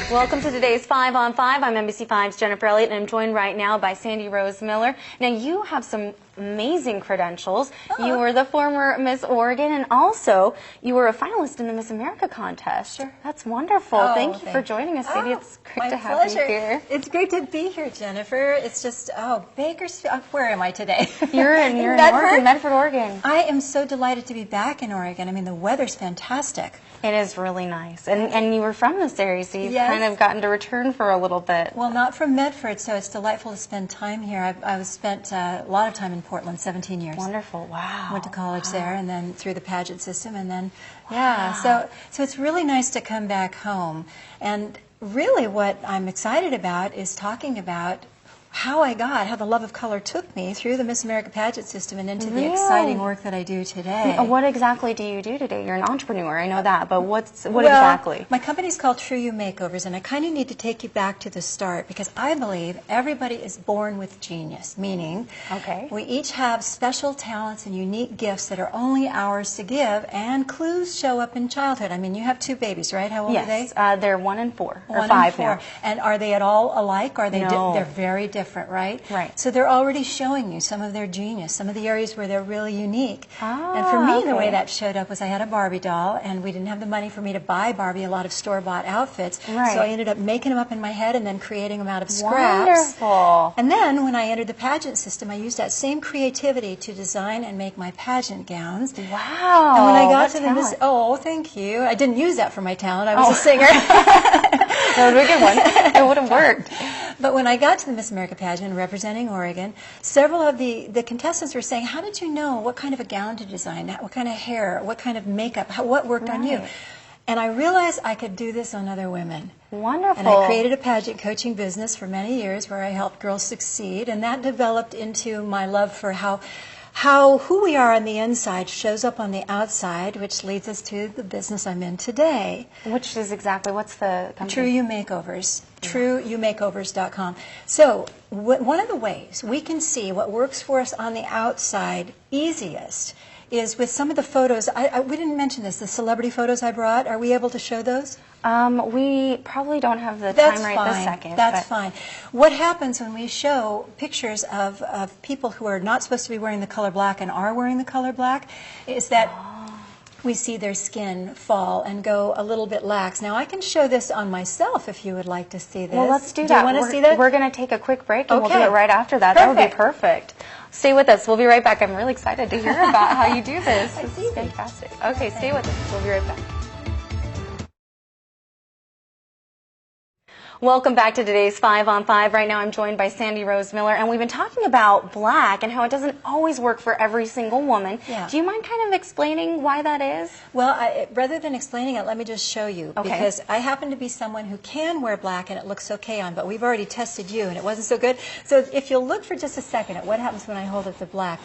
Welcome to today's 5 on 5. I'm NBC5's Jennifer Elliott, and I'm joined right now by Sandi Rose Miller. Now, you have some amazing credentials. You were the former Miss Oregon, and also you were a finalist in the Miss America contest. Sure. That's wonderful. Thank you for joining us, Sandi. It's great to have you here. It's great to be here, Jennifer. It's just, Bakersfield. Where am I today? You're in Oregon, Medford, Oregon. I am so delighted to be back in Oregon. I mean, the weather's fantastic. It is really nice. And you were from this area, so you've kind of gotten to return for a little bit. Well, not from Medford, so it's delightful to spend time here. I spent a lot of time in Portland, 17 years. Wonderful. Wow. Went to college there, and then through the pageant system, and then, so it's really nice to come back home. And really what I'm excited about is talking about how the love of color took me through the Miss America pageant system and into the exciting work that I do today. What exactly do you do today? You're an entrepreneur, I know that, but what exactly? My company's called True You Makeovers, and I kind of need to take you back to the start because I believe everybody is born with genius, meaning we each have special talents and unique gifts that are only ours to give, and clues show up in childhood. I mean, you have two babies, right? How old are they? They're 1 and 4, or 5 now. And are they at all alike? Are they? No. They're very different. Right? Right. So they're already showing you some of their genius, some of the areas where they're really unique. And for me, the way that showed up was I had a Barbie doll, and we didn't have the money for me to buy Barbie a lot of store-bought outfits. Right. So I ended up making them up in my head and then creating them out of scraps. Wonderful. And then when I entered the pageant system, I used that same creativity to design and make my pageant gowns. Wow. And when I got to the Miss, thank you. I didn't use that for my talent. I was a singer. That would be a good one. It would have worked. But when I got to the Miss America pageant representing Oregon, several of the contestants were saying, how did you know what kind of a gown to design, what kind of hair, what kind of makeup, what worked on you? And I realized I could do this on other women. Wonderful. And I created a pageant coaching business for many years where I helped girls succeed, and that developed into my love for how who we are on the inside shows up on the outside, which leads us to the business I'm in today. Which is exactly, what's the company? True You Makeovers, trueyoumakeovers.com. So one of the ways we can see what works for us on the outside easiest is with some of the photos. We didn't mention this, the celebrity photos I brought. Are we able to show those? We probably don't have the time right this second. That's fine. What happens when we show pictures of people who are not supposed to be wearing the color black and are wearing the color black is that we see their skin fall and go a little bit lax. Now, I can show this on myself if you would like to see this. Well, let's do that. Do you want to see that? We're going to take a quick break, and we'll do it right after that. That would be perfect. Stay with us. We'll be right back. I'm really excited to hear about how you do this. This is fantastic. Okay, stay with us. We'll be right back. Welcome back to today's 5 on 5. Right now I'm joined by Sandi Rose Miller, and we've been talking about black and how it doesn't always work for every single woman. Yeah. Do you mind kind of explaining why that is? Well, rather than explaining it, let me just show you. Because I happen to be someone who can wear black and it looks okay on, but we've already tested you and it wasn't so good. So if you'll look for just a second at what happens when I hold up the black,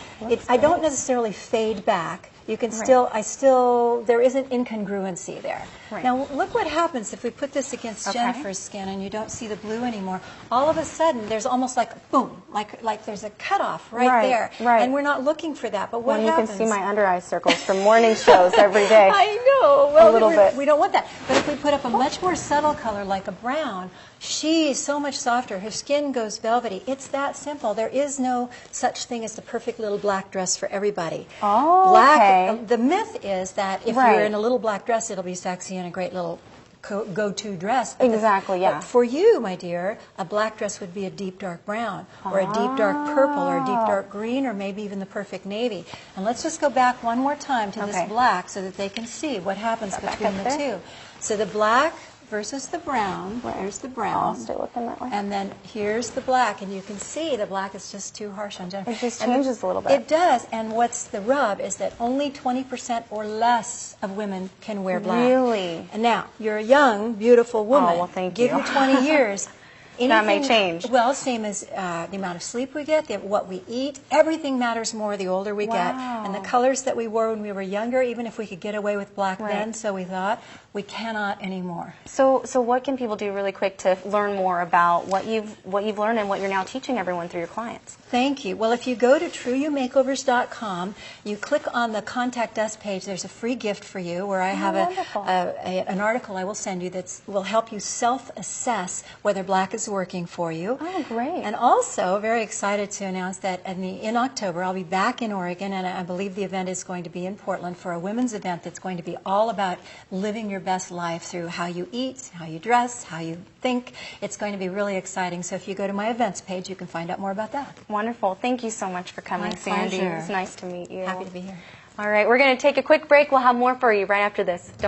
I don't necessarily fade back. You can there isn't incongruency there. Right. Now, look what happens if we put this against Jennifer's skin and you don't see the blue anymore. All of a sudden, there's almost like, boom, like there's a cutoff right there. Right. And we're not looking for that. But what happens? You can see my under eye circles from morning shows every day. I know. Well, a little bit. We don't want that. But if we put up a much more subtle color like a brown, she's so much softer. Her skin goes velvety. It's that simple. There is no such thing as the perfect little black dress for everybody. The myth is that if you're in a little black dress, it'll be sexy and a great little go-to dress. Exactly, But for you, my dear, a black dress would be a deep dark brown, or a deep dark purple, or a deep dark green, or maybe even the perfect navy. And let's just go back one more time to this black so that they can see what happens between the two. So the black versus the brown. Here's the brown. I'll stay looking that way. And then here's the black, and you can see the black is just too harsh on Jennifer. It just changes a little bit. It does, and what's the rub is that only 20% or less of women can wear black. Really? And now, you're a young, beautiful woman. Oh, well, thank you. Give you 20 years. that may change. Well, same as the amount of sleep we get, what we eat. Everything matters more the older we get. And the colors that we wore when we were younger, even if we could get away with black then, so we thought, we cannot anymore. So what can people do really quick to learn more about what you've learned and what you're now teaching everyone through your clients? Thank you. Well, if you go to trueyoumakeovers.com, you click on the Contact Us page, there's a free gift for you where I have an article I will send you that will help you self-assess whether black is working for you. Oh, great. And also, very excited to announce that in October, I'll be back in Oregon, and I believe the event is going to be in Portland for a women's event that's going to be all about living your best life through how you eat, how you dress, how you think. It's going to be really exciting. So if you go to my events page, you can find out more about that. Wonderful. Thank you so much for coming, My Sandy. pleasure. It was nice to meet you. Happy to be here. All right, we're going to take a quick break. We'll have more for you right after this.